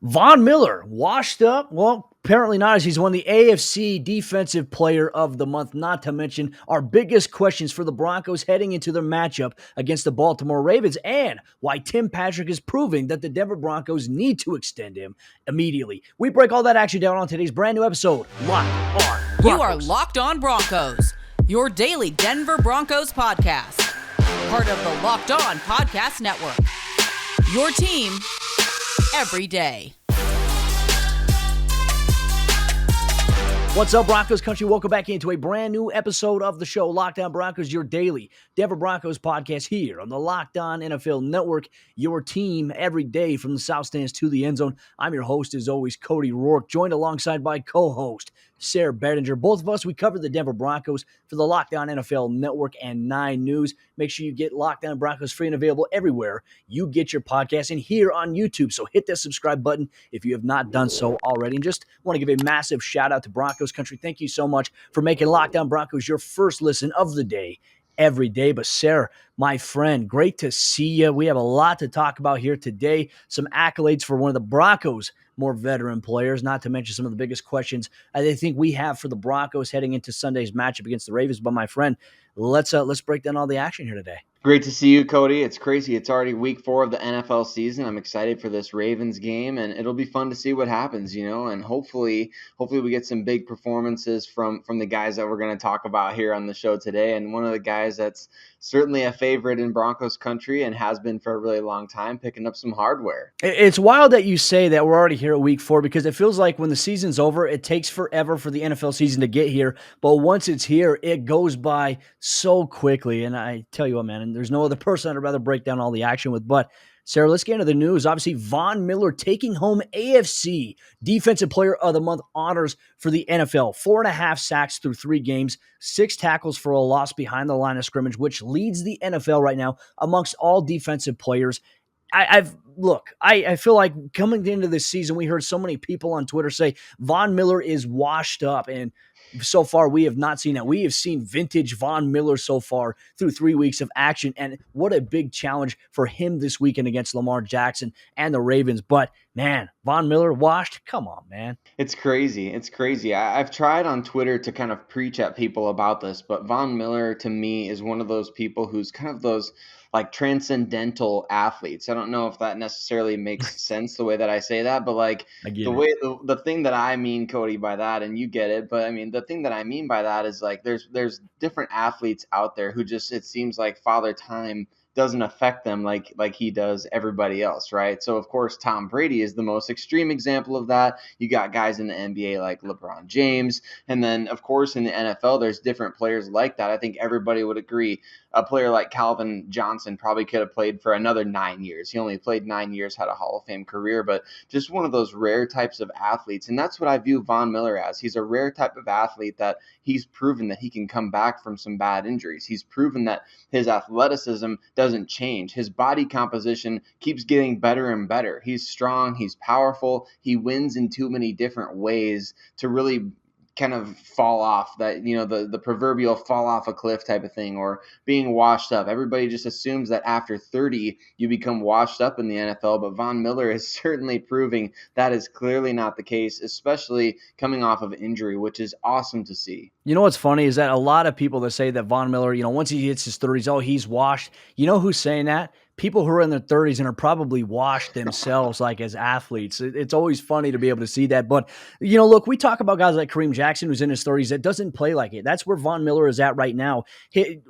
Von Miller, washed up? Well, apparently not, as he's won the AFC Defensive Player of the Month, not to mention our biggest questions for the Broncos heading into their matchup against the Baltimore Ravens, and why Tim Patrick is proving that the Denver Broncos need to extend him immediately. We break all that action down on today's brand new episode, Locked On Broncos. You are Locked On Broncos, your daily Denver Broncos podcast. Part of the Locked On Podcast Network. Your team every day. What's up, Broncos country? Welcome back into a brand new episode of the show, Locked On Broncos, your daily Denver Broncos podcast here on the Locked On NFL Network, your team every day from the South Stands to the end zone. I'm your host, as always, Cody Roark, joined alongside by co-host Sayre, Bedinger. Both of us, we cover the Denver Broncos for the Locked On NFL Network and 9 News. Make sure you get Locked On Broncos free and available everywhere you get your podcast and here on YouTube. So hit that subscribe button if you have not done so already. And just want to give a massive shout out to Broncos country. Thank you so much for making Locked On Broncos your first listen of the day every day. But Sayre, my friend, great to see you. We have a lot to talk about here today. Some accolades for one of the Broncos' more veteran players, not to mention some of the biggest questions I think we have for the Broncos heading into Sunday's matchup against the Ravens. But my friend, let's break down all the action here today. Great to see you, Cody. It's crazy. It's already week 4 of the NFL season. I'm excited for this Ravens game, and it'll be fun to see what happens, and hopefully we get some big performances from the guys that we're going to talk about here on the show today. And one of the guys that's certainly a favorite in Broncos country and has been for a really long time, picking up some hardware. It's wild that you say that we're already here at week 4, because it feels like when the season's over, it takes forever for the NFL season to get here. But once it's here, it goes by so quickly. And I tell you what, man, and there's no other person I'd rather break down all the action with. But Sayre, let's get into the news. Obviously, Von Miller taking home AFC Defensive Player of the Month honors for the NFL. 4.5 sacks through 3 games, 6 tackles for a loss behind the line of scrimmage, which leads the NFL right now amongst all defensive players. I feel like coming into this season, we heard so many people on Twitter say Von Miller is washed up, and so far we have not seen that. We have seen vintage Von Miller so far through 3 weeks of action, and what a big challenge for him this weekend against Lamar Jackson and the Ravens. But man, Von Miller washed? Come on, man. It's crazy. It's crazy. I've tried on Twitter to kind of preach at people about this, but Von Miller to me is one of those people who's kind of those like transcendental athletes. I don't know if that necessarily makes sense the way that I say that, but like the thing that I mean, Cody, by that, and you get it, but I mean, the thing that I mean by that is like there's different athletes out there who just, it seems like Father Time doesn't affect them like he does everybody else, right? So, of course, Tom Brady is the most extreme example of that. You got guys in the NBA like LeBron James. And then, of course, in the NFL, there's different players like that. I think everybody would agree a player like Calvin Johnson probably could have played for another 9 years. He only played 9 years, had a Hall of Fame career, but just one of those rare types of athletes. And that's what I view Von Miller as. He's a rare type of athlete that he's proven that he can come back from some bad injuries. He's proven that his athleticism doesn't change. His body composition keeps getting better and better. He's strong. He's powerful. He wins in too many different ways to really kind of fall off that, the proverbial fall off a cliff type of thing, or being washed up. Everybody just assumes that after 30, you become washed up in the NFL, but Von Miller is certainly proving that is clearly not the case, especially coming off of injury, which is awesome to see. You know what's funny is that a lot of people that say that Von Miller, once he hits his 30s, oh, he's washed. You know who's saying that? People who are in their 30s and are probably washed themselves, like as athletes. It's always funny to be able to see that. But, look, we talk about guys like Kareem Jackson, who's in his 30s, that doesn't play like it. That's where Von Miller is at right now.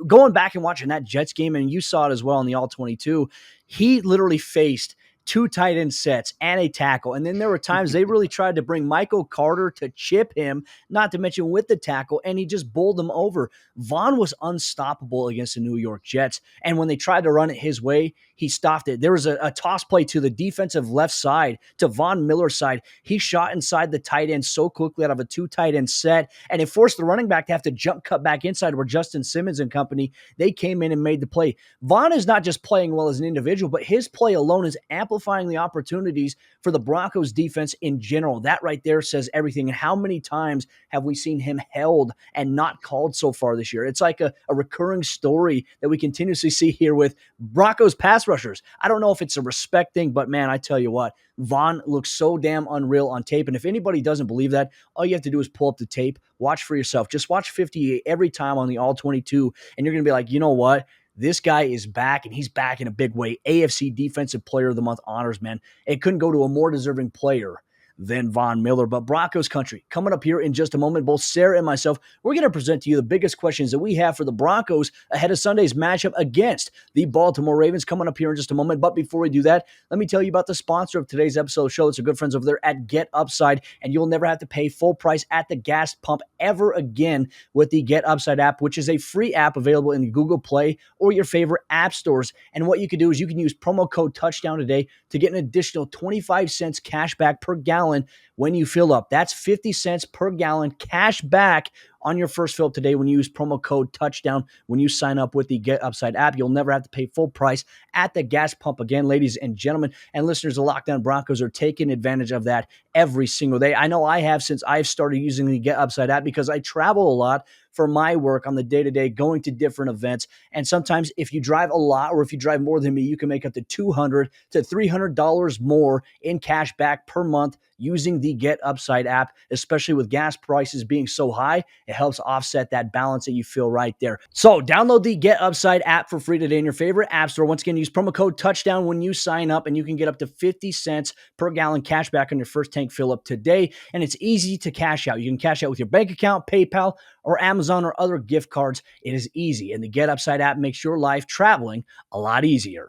Going back and watching that Jets game, and you saw it as well in the All-22, he literally faced 2 tight end sets and a tackle. And then there were times they really tried to bring Michael Carter to chip him, not to mention with the tackle, and he just bowled him over. Von was unstoppable against the New York Jets. And when they tried to run it his way, he stopped it. There was a toss play to the defensive left side, to Von Miller's side. He shot inside the tight end so quickly out of a 2 tight end set, and it forced the running back to have to jump cut back inside where Justin Simmons and company, they came in and made the play. Von is not just playing well as an individual, but his play alone is amplified nullifying the opportunities for the Broncos defense in general. That right there says everything. And how many times have we seen him held and not called so far this year? It's like a recurring story that we continuously see here with Broncos pass rushers. I don't know if it's a respect thing, but man, I tell you what, Von looks so damn unreal on tape. And if anybody doesn't believe that, all you have to do is pull up the tape, watch for yourself. Just watch 58 every time on the All 22, and you're going to be like, you know what? This guy is back, and he's back in a big way. AFC Defensive Player of the Month honors, man. It couldn't go to a more deserving player than Von Miller. But Broncos country, coming up here in just a moment, both Sayre and myself, we're going to present to you the biggest questions that we have for the Broncos ahead of Sunday's matchup against the Baltimore Ravens, coming up here in just a moment. But before we do that, let me tell you about the sponsor of today's episode of the show. It's our good friends over there at Get Upside, and you'll never have to pay full price at the gas pump ever again with the Get Upside app, which is a free app available in the Google Play or your favorite app stores. And what you can do is you can use promo code Touchdown today to get an additional 25 cents cash back per gallon when you fill up. That's 50 cents per gallon cash back on your first fill up today when you use promo code Touchdown when you sign up with the Get Upside app. You'll never have to pay full price at the gas pump again, ladies and gentlemen. And listeners of Locked On Broncos are taking advantage of that every single day. I know I have since I've started using the Get Upside app because I travel a lot for my work on the day-to-day, going to different events. And sometimes if you drive a lot or if you drive more than me, you can make up to $200 to $300 more in cash back per month using the Get Upside app, especially with gas prices being so high. It helps offset that balance that you feel right there. So download the Get Upside app for free today in your favorite app store. Once again, use promo code Touchdown when you sign up, and you can get up to 50 cents per gallon cash back on your first tank fill up today. And it's easy to cash out. You can cash out with your bank account, PayPal, or Amazon or other gift cards. It is easy, and the Get Upside app makes your life traveling a lot easier.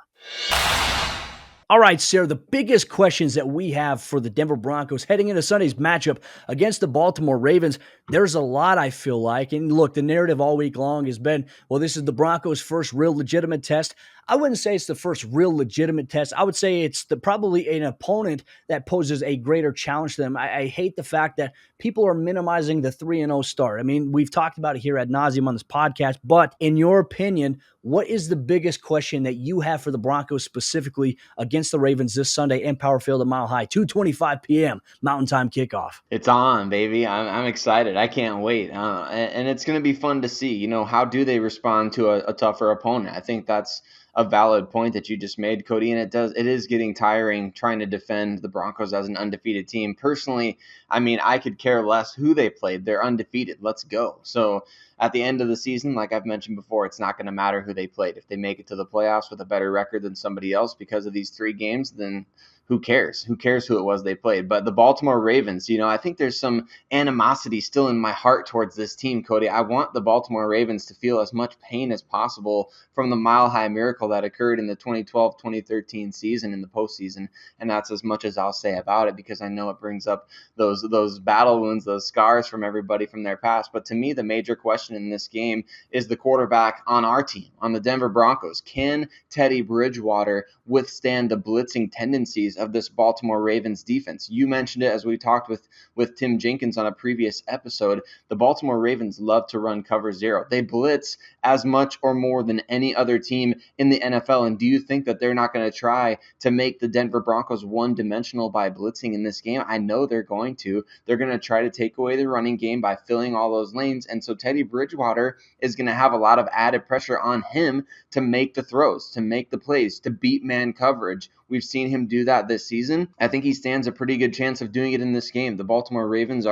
All right, Sayre, the biggest questions that we have for the Denver Broncos heading into Sunday's matchup against the Baltimore Ravens, there's a lot, I feel like. And look, the narrative all week long has been, well, this is the Broncos' first real legitimate test. I wouldn't say it's the first real legitimate test. I would say it's probably an opponent that poses a greater challenge to them. I hate the fact that people are minimizing the 3-0 start. I mean, we've talked about it here ad nauseum on this podcast, but in your opinion, what is the biggest question that you have for the Broncos specifically against the Ravens this Sunday in Power Field at Mile High, 2:25 p.m. Mountain Time kickoff? It's on, baby. I'm excited. I can't wait. And it's going to be fun to see, how do they respond to a tougher opponent? I think that's a valid point that you just made, Cody, and it is getting tiring trying to defend the Broncos as an undefeated team. Personally, I mean, I could care less who they played. They're undefeated. Let's go. So at the end of the season, like I've mentioned before, it's not going to matter who they played. If they make it to the playoffs with a better record than somebody else because of these 3 games, then who cares? Who cares who it was they played? But the Baltimore Ravens, I think there's some animosity still in my heart towards this team, Cody. I want the Baltimore Ravens to feel as much pain as possible from the Mile High miracle that occurred in the 2012-2013 season in the postseason. And that's as much as I'll say about it because I know it brings up those battle wounds, those scars from everybody from their past. But to me, the major question in this game is the quarterback on our team, on the Denver Broncos. Can Teddy Bridgewater withstand the blitzing tendencies of this Baltimore Ravens defense? You mentioned it as we talked with Tim Jenkins on a previous episode. The Baltimore Ravens love to run cover 0. They blitz as much or more than any other team in the NFL. And do you think that they're not going to try to make the Denver Broncos one-dimensional by blitzing in this game? I know they're going to. They're going to try to take away the running game by filling all those lanes. And so Teddy Bridgewater is going to have a lot of added pressure on him to make the throws, to make the plays, to beat man coverage. We've seen him do that this season. I think he stands a pretty good chance of doing it in this game. The Baltimore Ravens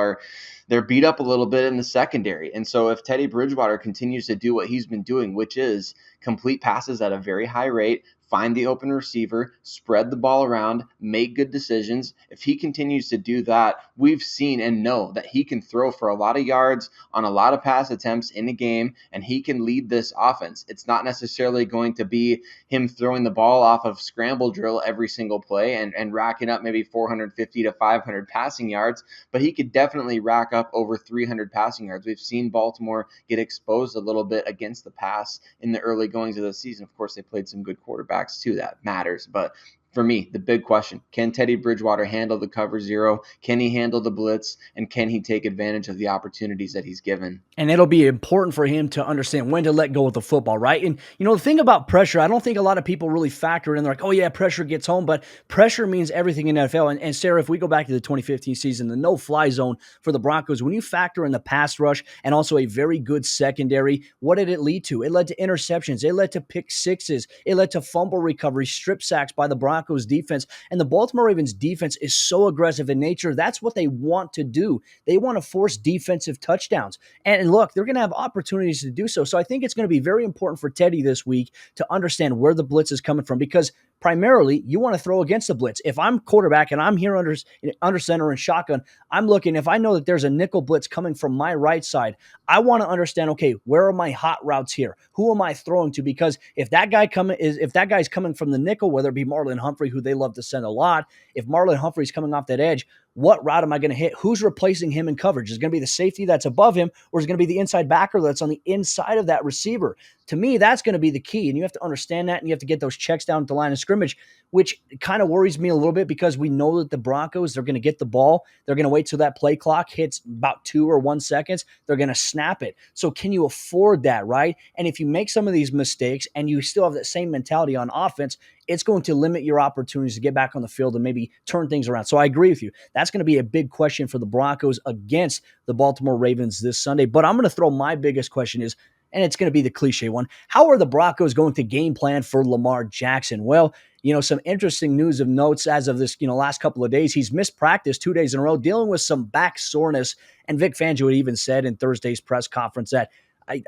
they're beat up a little bit in the secondary. And so if Teddy Bridgewater continues to do what he's been doing, which is complete passes at a very high rate, find the open receiver, spread the ball around, make good decisions. If he continues to do that, we've seen and know that he can throw for a lot of yards on a lot of pass attempts in a game, and he can lead this offense. It's not necessarily going to be him throwing the ball off of scramble drill every single play and racking up maybe 450 to 500 passing yards, but he could definitely rack up over 300 passing yards. We've seen Baltimore get exposed a little bit against the pass in the early goings of the season. Of course, they played some good quarterbacks too. That matters, but for me, the big question. Can Teddy Bridgewater handle the cover zero? Can he handle the blitz? And can he take advantage of the opportunities that he's given? And it'll be important for him to understand when to let go of the football, right? And, the thing about pressure, I don't think a lot of people really factor in. They're like, oh, yeah, pressure gets home. But pressure means everything in NFL. And Sayre, if we go back to the 2015 season, the no-fly zone for the Broncos, when you factor in the pass rush and also a very good secondary, what did it lead to? It led to interceptions. It led to pick sixes. It led to fumble recovery, strip sacks by the Broncos defense. And the Baltimore Ravens defense is so aggressive in nature. That's what they want to do. They want to force defensive touchdowns. And look, they're going to have opportunities to do so. So I think it's going to be very important for Teddy this week to understand where the blitz is coming from, because primarily you want to throw against the blitz. If I'm quarterback and I'm here under center and shotgun, I'm looking, if I know that there's a nickel blitz coming from my right side, I want to understand, okay, where are my hot routes here? Who am I throwing to? Because if that guy's coming from the nickel, whether it be Marlon Humphrey, who they love to send a lot, if Marlon Humphrey's coming off that edge, what route am I going to hit? Who's replacing him in coverage? Is it going to be the safety that's above him, or is it going to be the inside backer that's on the inside of that receiver? To me, that's going to be the key, and you have to understand that, and you have to get those checks down at the line of scrimmage, which kind of worries me a little bit, because we know that the Broncos, they're going to get the ball. They're going to wait till that play clock hits about 2 or 1 seconds. They're going to snap it. So can you afford that, right? And if you make some of these mistakes and you still have that same mentality on offense, it's going to limit your opportunities to get back on the field and maybe turn things around. So I agree with you. That's going to be a big question for the Broncos against the Baltimore Ravens this Sunday. But I'm going to throw my biggest question is, and it's going to be the cliche one, how are the Broncos going to game plan for Lamar Jackson? Well, some interesting news of notes as of this, last couple of days. He's missed practice 2 days in a row, dealing with some back soreness. And Vic Fangio had even said in Thursday's press conference that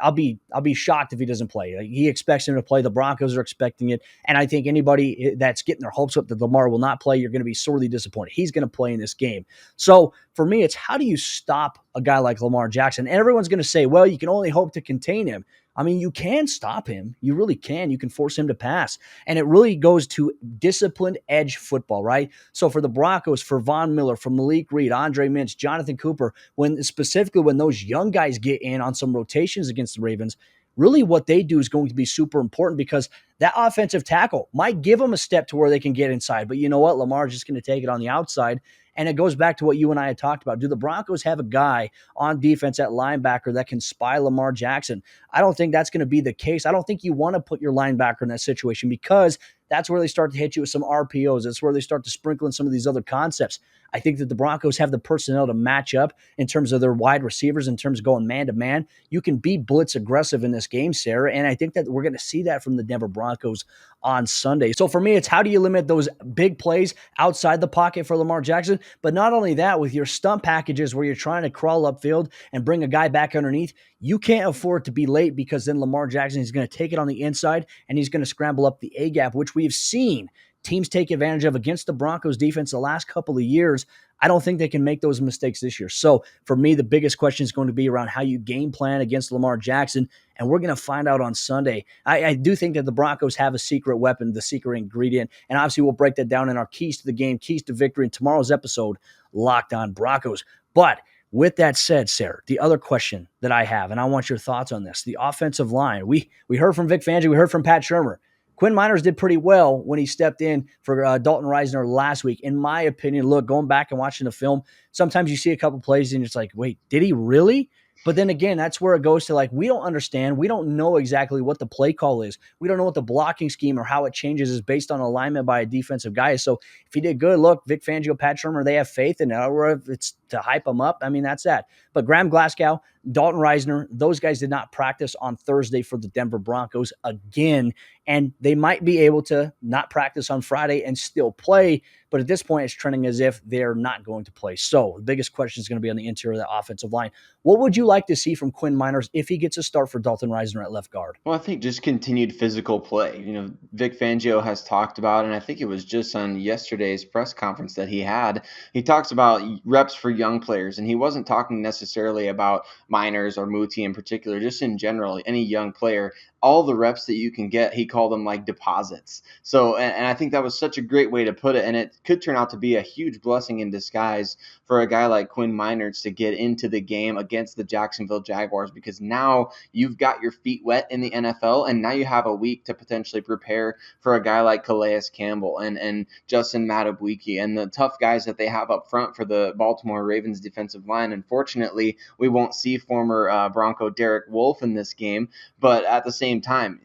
I'll be shocked if he doesn't play. He expects him to play. The Broncos are expecting it. And I think anybody that's getting their hopes up that Lamar will not play, you're going to be sorely disappointed. He's going to play in this game. So for me, it's how do you stop a guy like Lamar Jackson? And everyone's going to say, well, you can only hope to contain him. I mean, you can stop him. You really can. You can force him to pass. And it really goes to disciplined edge football, right? So for the Broncos, for Von Miller, for Malik Reed, Andre Mintz, Jonathan Cooper, specifically when those young guys get in on some rotations against the Ravens, really what they do is going to be super important, because that offensive tackle might give them a step to where they can get inside. But you know what? Lamar's just going to take it on the outside. And it goes back to what you and I had talked about. Do the Broncos have a guy on defense at linebacker that can spy Lamar Jackson? I don't think that's going to be the case. I don't think you want to put your linebacker in that situation, because that's where they start to hit you with some RPOs. That's where they start to sprinkle in some of these other concepts. I think that the Broncos have the personnel to match up in terms of their wide receivers, in terms of going man-to-man. You can be blitz aggressive in this game, Sayre, and I think that we're going to see that from the Denver Broncos on Sunday. So for me, it's how do you limit those big plays outside the pocket for Lamar Jackson? But not only that, with your stunt packages where you're trying to crawl upfield and bring a guy back underneath, you can't afford to be late, because then Lamar Jackson is going to take it on the inside and he's going to scramble up the A-gap, which we've seen teams take advantage of against the Broncos defense the last couple of years. I don't think they can make those mistakes this year. So for me, the biggest question is going to be around how you game plan against Lamar Jackson, and we're going to find out on Sunday. I do think that the Broncos have a secret weapon, the secret ingredient, and obviously we'll break that down in our keys to the game, keys to victory in tomorrow's episode, Locked On Broncos. But with that said, Sayre, the other question that I have, and I want your thoughts on this, the offensive line. We heard from Vic Fangio, we heard from Pat Shurmur. Quinn Miners did pretty well when he stepped in for Dalton Risner last week. In my opinion, look, going back and watching the film, sometimes you see a couple plays and it's like, wait, did he really? But then again, that's where it goes to, like, we don't understand. We don't know exactly what the play call is. We don't know what the blocking scheme or how it changes is based on alignment by a defensive guy. So if he did good, look, Vic Fangio, Pat Shurmur, they have faith in it. Or if it's to hype them up, I mean, that's that. But Graham Glasgow, Dalton Risner, those guys did not practice on Thursday for the Denver Broncos again, and they might be able to not practice on Friday and still play, but at this point it's trending as if they're not going to play. So the biggest question is going to be on the interior of the offensive line. What would you like to see from Quinn Miners if he gets a start for Dalton Risner at left guard? Well, I think just continued physical play. Vic Fangio has talked about, and I think it was just on yesterday's press conference that he talks about reps for young players, and he wasn't talking necessarily about Miners or Muti in particular, just in general, any young player. all the reps that you can get, he called them like deposits. So, and I think that was such a great way to put it. And it could turn out to be a huge blessing in disguise for a guy like Quinn Meinerz to get into the game against the Jacksonville Jaguars, because now you've got your feet wet in the NFL, and now you have a week to potentially prepare for a guy like Calais Campbell and Justin Madubuike and the tough guys that they have up front for the Baltimore Ravens defensive line. Unfortunately, we won't see former Bronco Derek Wolfe in this game, but at the same time,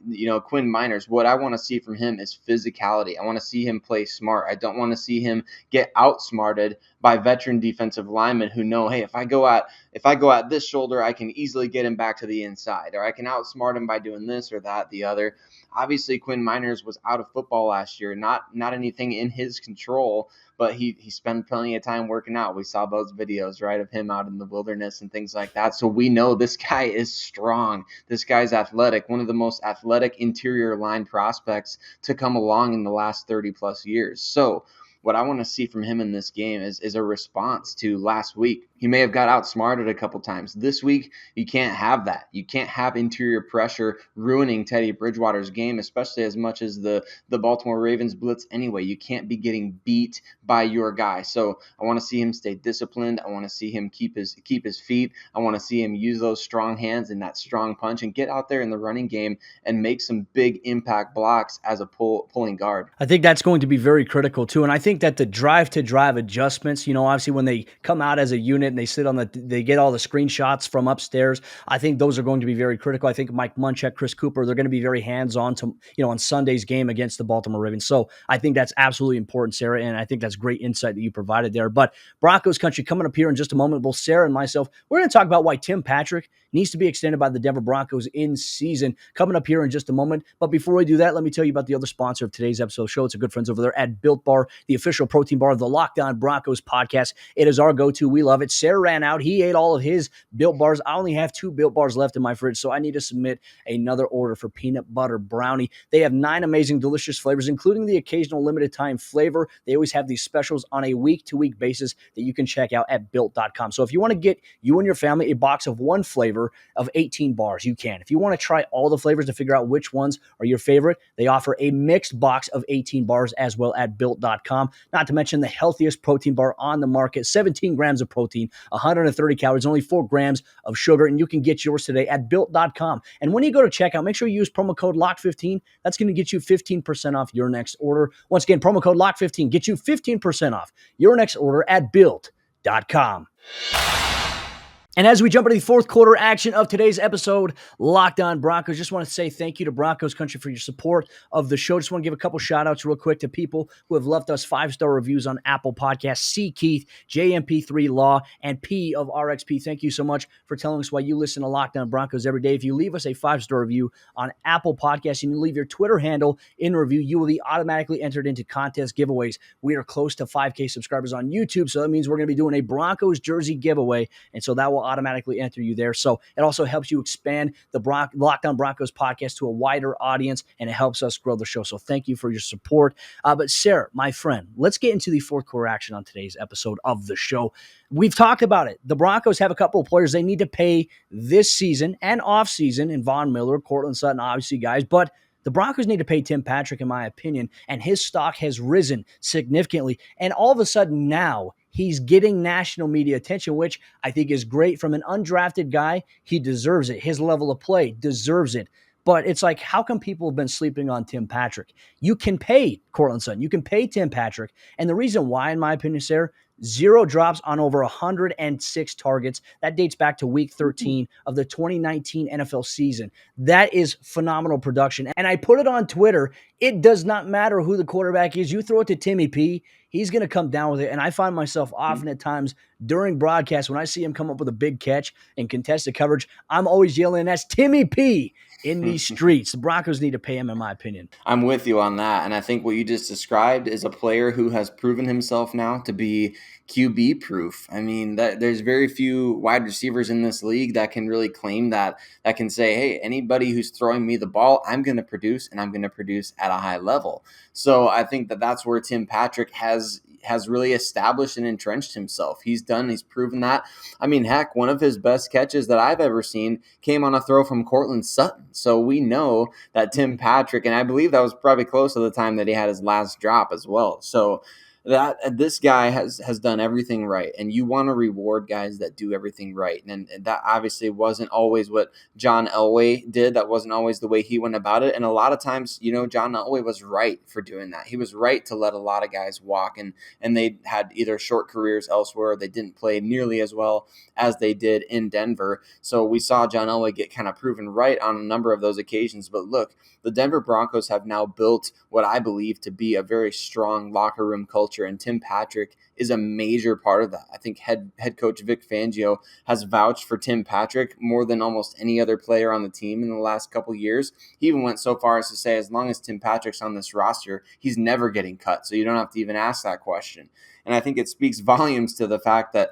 Quinn Meinerz, what I want to see from him is physicality. I want to see him play smart. I don't want to see him get outsmarted by veteran defensive linemen who know, hey, if I go at this shoulder, I can easily get him back to the inside, or I can outsmart him by doing this or that, the other. Obviously, Quinn Meinerz was out of football last year, not anything in his control, but he spent plenty of time working out. We saw those videos, right, of him out in the wilderness and things like that. So we know this guy is strong. This guy's athletic, one of the most athletic interior line prospects to come along in the last 30 plus years. So what I want to see from him in this game is a response to last week. He may have got outsmarted a couple times. This week, you can't have that. You can't have interior pressure ruining Teddy Bridgewater's game, especially as much as the Baltimore Ravens blitz anyway. You can't be getting beat by your guy. So I want to see him stay disciplined. I want to see him keep his feet. I want to see him use those strong hands and that strong punch and get out there in the running game and make some big impact blocks as a pulling guard. I think that's going to be very critical too. And I think that the drive to drive adjustments, obviously when they come out as a unit and they get all the screenshots from upstairs, I think those are going to be very critical. I think Mike Munchak, Chris Cooper, they're going to be very hands-on on Sunday's game against the Baltimore Ravens. So I think that's absolutely important, Sayre. And I think that's great insight that you provided there. But Broncos country coming up here in just a moment. Both Sayre and myself, we're going to talk about why Tim Patrick needs to be extended by the Denver Broncos in season coming up here in just a moment. But before we do that, let me tell you about the other sponsor of today's episode show. It's our good friends over there at Built Bar, the official protein bar of the Locked On Broncos podcast. It is our go-to. We love it. Sayre ran out. He ate all of his Built Bars. I only have 2 Built Bars left in my fridge, so I need to submit another order for peanut butter brownie. They have 9 amazing, delicious flavors, including the occasional limited time flavor. They always have these specials on a week-to-week basis that you can check out at Built.com. So if you want to get you and your family a box of one flavor of 18 bars, you can. If you want to try all the flavors to figure out which ones are your favorite, they offer a mixed box of 18 bars as well at Built.com. Not to mention the healthiest protein bar on the market, 17 grams of protein, 130 calories, only 4 grams of sugar, and you can get yours today at Built.com. And when you go to checkout, make sure you use promo code LOCK15. That's going to get you 15% off your next order. Once again, promo code LOCK15 gets you 15% off your next order at Built.com. And as we jump into the fourth quarter action of today's episode, Locked On Broncos, just want to say thank you to Broncos Country for your support of the show. Just want to give a couple shout outs real quick to people who have left us 5-star reviews on Apple Podcasts. C. Keith, JMP3 Law, and P of RXP. Thank you so much for telling us why you listen to Locked On Broncos every day. If you leave us a 5-star review on Apple Podcasts and you leave your Twitter handle in review, you will be automatically entered into contest giveaways. We are close to 5K subscribers on YouTube, so that means we're going to be doing a Broncos jersey giveaway, and so that will automatically enter you there. So it also helps you expand the Locked On Broncos podcast to a wider audience, and it helps us grow the show. So thank you for your support. But Sayre, my friend, let's get into the fourth quarter action on today's episode of the show. We've talked about it. The Broncos have a couple of players they need to pay this season and off season in Von Miller, Courtland Sutton, obviously guys, but the Broncos need to pay Tim Patrick, in my opinion, and his stock has risen significantly. And all of a sudden now, he's getting national media attention, which I think is great. From an undrafted guy, he deserves it. His level of play deserves it. But it's like, how come people have been sleeping on Tim Patrick? You can pay Courtland Sutton. You can pay Tim Patrick. And the reason why, in my opinion, Sayre, 0 drops on over 106 targets. That dates back to week 13 of the 2019 NFL season. That is phenomenal production. And I put it on Twitter. It does not matter who the quarterback is. You throw it to Timmy P, he's going to come down with it. And I find myself often at times during broadcasts when I see him come up with a big catch and contested coverage, I'm always yelling, that's Timmy P in these streets. The Broncos need to pay him, in my opinion. I'm with you on that. And I think what you just described is a player who has proven himself now to be QB proof. I mean, there's very few wide receivers in this league that can really claim that can say, hey, anybody who's throwing me the ball, I'm going to produce, and I'm going to produce at a high level. So I think that's where Tim Patrick has has really established and entrenched himself. He's proven that. I mean, heck, one of his best catches that I've ever seen came on a throw from Cortland Sutton. So we know that Tim Patrick, and I believe that was probably close to the time that he had his last drop as well. So that this guy has done everything right, and you want to reward guys that do everything right. And that obviously wasn't always what John Elway did. That wasn't always the way he went about it. And a lot of times, John Elway was right for doing that. He was right to let a lot of guys walk, and they had either short careers elsewhere, or they didn't play nearly as well as they did in Denver. So we saw John Elway get kind of proven right on a number of those occasions. But look, the Denver Broncos have now built what I believe to be a very strong locker room culture, and Tim Patrick is a major part of that. I think head coach Vic Fangio has vouched for Tim Patrick more than almost any other player on the team in the last couple of years. He even went so far as to say, as long as Tim Patrick's on this roster, he's never getting cut. So you don't have to even ask that question. And I think it speaks volumes to the fact that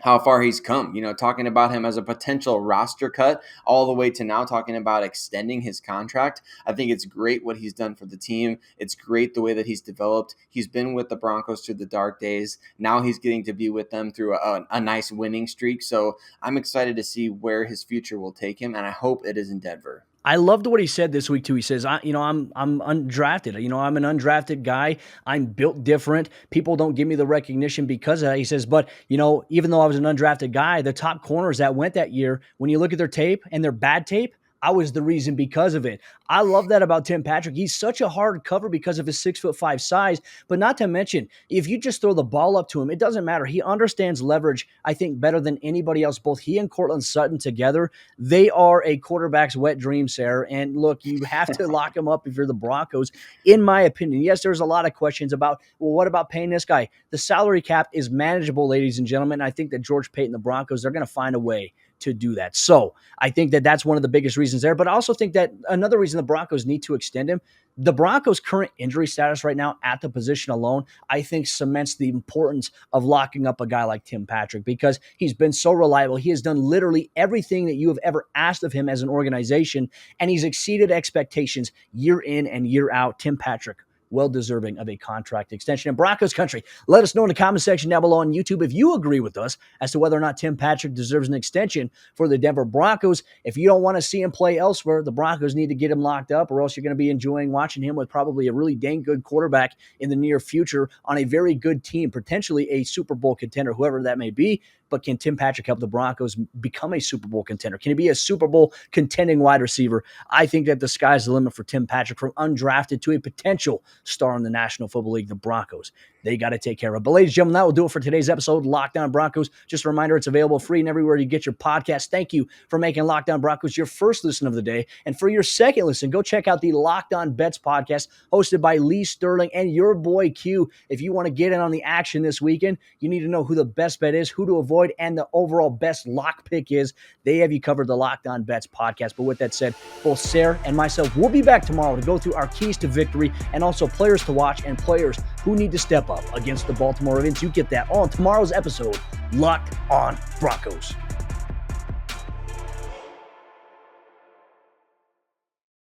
how far he's come, talking about him as a potential roster cut all the way to now talking about extending his contract. I think it's great what he's done for the team. It's great the way that he's developed. He's been with the Broncos through the dark days. Now he's getting to be with them through a nice winning streak. So I'm excited to see where his future will take him, and I hope it is in Denver. I loved what he said this week too. He says, I'm undrafted. I'm an undrafted guy. I'm built different. People don't give me the recognition because of that. He says, but even though I was an undrafted guy, the top corners that went that year, when you look at their tape and their bad tape, I was the reason because of it. I love that about Tim Patrick. He's such a hard cover because of his 6'5" size, but not to mention, if you just throw the ball up to him, it doesn't matter. He understands leverage, I think, better than anybody else. Both he and Cortland Sutton together, they are a quarterback's wet dream, Sayre. And look, you have to lock him up if you're the Broncos, in my opinion. Yes, there's a lot of questions about, well, what about paying this guy? The salary cap is manageable, ladies and gentlemen. I think that George Paton, the Broncos, they're going to find a way to do that. So I think that that's one of the biggest reasons there. But I also think that another reason the Broncos need to extend him, the Broncos' current injury status right now at the position alone, I think cements the importance of locking up a guy like Tim Patrick, because he's been so reliable. He has done literally everything that you have ever asked of him as an organization, and he's exceeded expectations year in and year out. Tim Patrick, well-deserving of a contract extension. In Broncos country, let us know in the comment section down below on YouTube if you agree with us as to whether or not Tim Patrick deserves an extension for the Denver Broncos. If you don't want to see him play elsewhere, the Broncos need to get him locked up, or else you're going to be enjoying watching him with probably a really dang good quarterback in the near future on a very good team, potentially a Super Bowl contender, whoever that may be. But can Tim Patrick help the Broncos become a Super Bowl contender? Can he be a Super Bowl contending wide receiver? I think that the sky's the limit for Tim Patrick, from undrafted to a potential star in the National Football League. The Broncos, they got to take care of. But ladies and gentlemen, that will do it for today's episode, Locked On Broncos. Just a reminder, it's available free and everywhere you get your podcast. Thank you for making Locked On Broncos your first listen of the day. And for your second listen, go check out the Locked On Bets podcast hosted by Lee Sterling and your boy Q. If you want to get in on the action this weekend, you need to know who the best bet is, who to avoid, and the overall best lock pick is. They have you covered, the Locked On Bets podcast. But with that said, both Sayre and myself will be back tomorrow to go through our keys to victory and also players to watch and players who need to step up against the Baltimore Ravens. You get that all on tomorrow's episode, Locked On Broncos.